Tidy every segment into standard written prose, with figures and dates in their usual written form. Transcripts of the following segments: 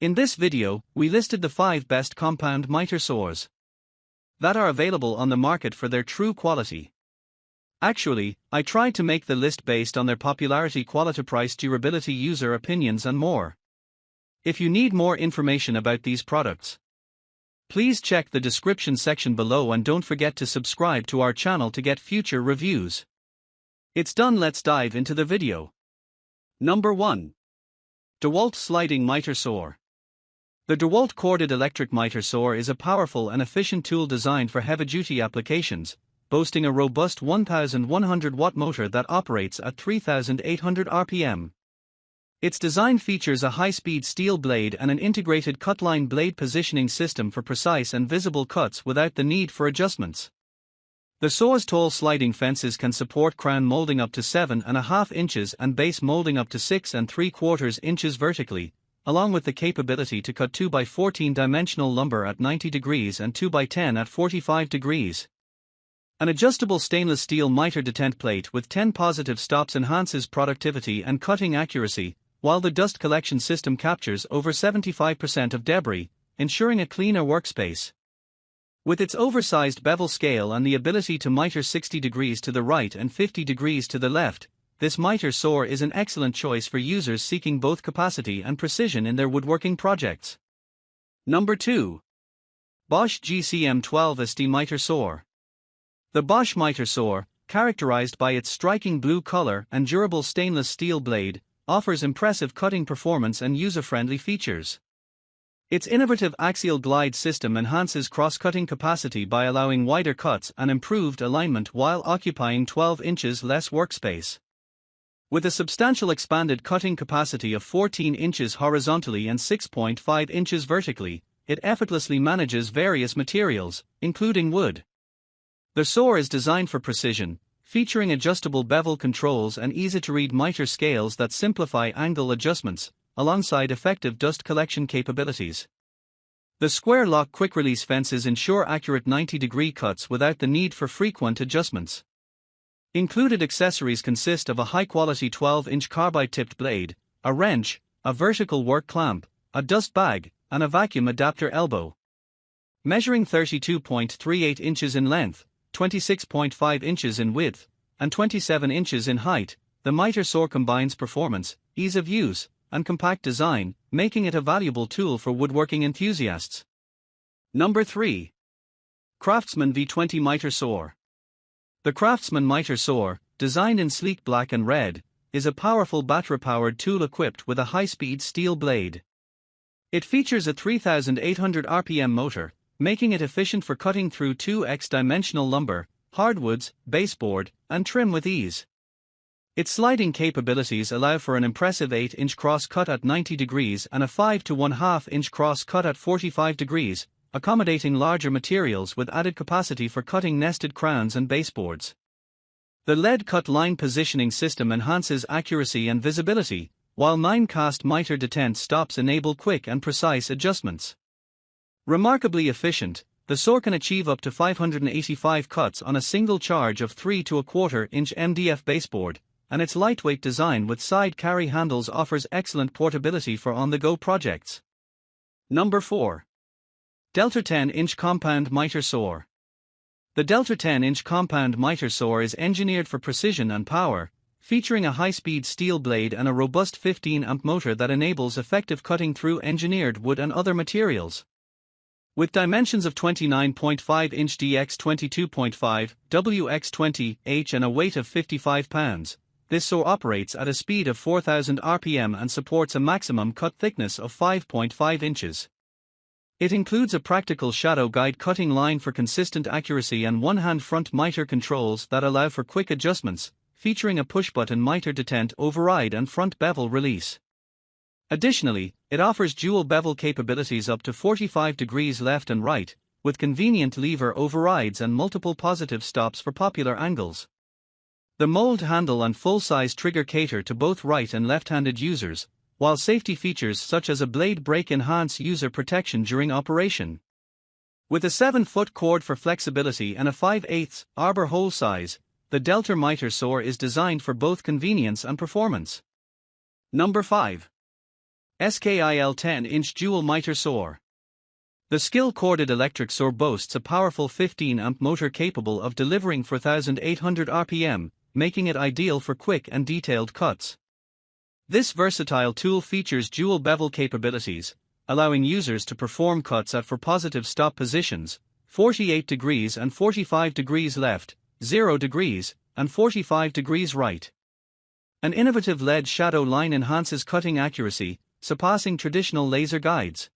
In this video, we listed the 5 best compound miter saws that are available on the market for their true quality. Actually, I tried to make the list based on their popularity, quality, price, durability, user opinions and more. If you need more information about these products, please check the description section below and don't forget to subscribe to our channel to get future reviews. It's done, let's dive into the video. Number 1. DEWALT Sliding Miter Saw. The DEWALT corded electric miter saw is a powerful and efficient tool designed for heavy-duty applications, boasting a robust 1,100-watt motor that operates at 3,800 RPM. Its design features a high-speed steel blade and an integrated cut-line blade positioning system for precise and visible cuts without the need for adjustments. The saw's tall sliding fences can support crown molding up to 7.5 inches and base molding up to 6 3/4 inches vertically, along with the capability to cut 2x14 dimensional lumber at 90 degrees and 2x10 at 45 degrees. An adjustable stainless steel miter detent plate with 10 positive stops enhances productivity and cutting accuracy, while the dust collection system captures over 75% of debris, ensuring a cleaner workspace. With its oversized bevel scale and the ability to miter 60 degrees to the right and 50 degrees to the left, this miter saw is an excellent choice for users seeking both capacity and precision in their woodworking projects. Number 2. BOSCH GCM12ST Miter Saw. The BOSCH miter saw, characterized by its striking blue color and durable stainless steel blade, offers impressive cutting performance and user-friendly features. Its innovative axial glide system enhances cross-cutting capacity by allowing wider cuts and improved alignment while occupying 12 inches less workspace. With a substantial expanded cutting capacity of 14 inches horizontally and 6.5 inches vertically, it effortlessly manages various materials, including wood. The saw is designed for precision, featuring adjustable bevel controls and easy-to-read miter scales that simplify angle adjustments, alongside effective dust collection capabilities. The square lock quick-release fences ensure accurate 90-degree cuts without the need for frequent adjustments. Included accessories consist of a high-quality 12-inch carbide-tipped blade, a wrench, a vertical work clamp, a dust bag, and a vacuum adapter elbow. Measuring 32.38 inches in length, 26.5 inches in width, and 27 inches in height, the miter saw combines performance, ease of use, and compact design, making it a valuable tool for woodworking enthusiasts. Number 3. CRAFTSMAN V20 Miter Saw. The CRAFTSMAN Miter Saw, designed in sleek black and red, is a powerful battery-powered tool equipped with a high-speed steel blade. It features a 3,800 RPM motor, making it efficient for cutting through 2x dimensional lumber, hardwoods, baseboard, and trim with ease. Its sliding capabilities allow for an impressive 8-inch cross cut at 90 degrees and a 5 to 1/2 inch cross cut at 45 degrees, accommodating larger materials with added capacity for cutting nested crowns and baseboards. The lead cut line positioning system enhances accuracy and visibility, while 9 cast miter detent stops enable quick and precise adjustments. Remarkably efficient, the saw can achieve up to 585 cuts on a single charge of 3 to 1/4 inch MDF baseboard, and its lightweight design with side carry handles offers excellent portability for on-the-go projects. Number 4. Delta 10-inch Compound Miter Saw. The Delta 10-inch Compound Miter Saw is engineered for precision and power, featuring a high-speed steel blade and a robust 15-amp motor that enables effective cutting through engineered wood and other materials. With dimensions of 29.5-inch dx 22.5 wx 20h and a weight of 55 pounds, this saw operates at a speed of 4,000 RPM and supports a maximum cut thickness of 5.5 inches. It includes a practical shadow guide cutting line for consistent accuracy and one-hand front miter controls that allow for quick adjustments, featuring a push-button miter detent override and front bevel release. Additionally, it offers dual bevel capabilities up to 45 degrees left and right, with convenient lever overrides and multiple positive stops for popular angles. The mold handle and full-size trigger cater to both right and left-handed users, while safety features such as a blade brake enhance user protection during operation. With a 7-foot cord for flexibility and a 5/8 arbor hole size, the Delta Miter Saw is designed for both convenience and performance. Number 5. SKIL 10-inch dual miter saw. The SKIL corded electric saw boasts a powerful 15-amp motor capable of delivering 4,800 RPM, making it ideal for quick and detailed cuts. This versatile tool features dual bevel capabilities, allowing users to perform cuts at 4 positive stop positions, 48 degrees and 45 degrees left, 0 degrees, and 45 degrees right. An innovative LED shadow line enhances cutting accuracy, surpassing traditional laser guides.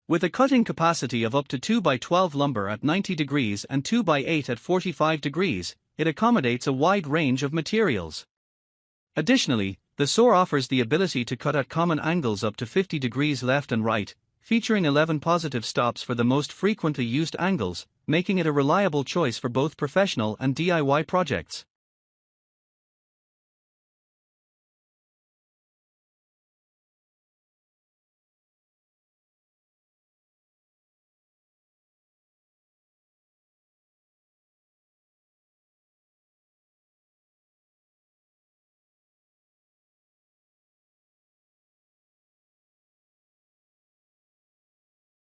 With a cutting capacity of up to 2x12 lumber at 90 degrees and 2x8 at 45 degrees, it accommodates a wide range of materials. Additionally, the saw offers the ability to cut at common angles up to 50 degrees left and right, featuring 11 positive stops for the most frequently used angles, making it a reliable choice for both professional and DIY projects.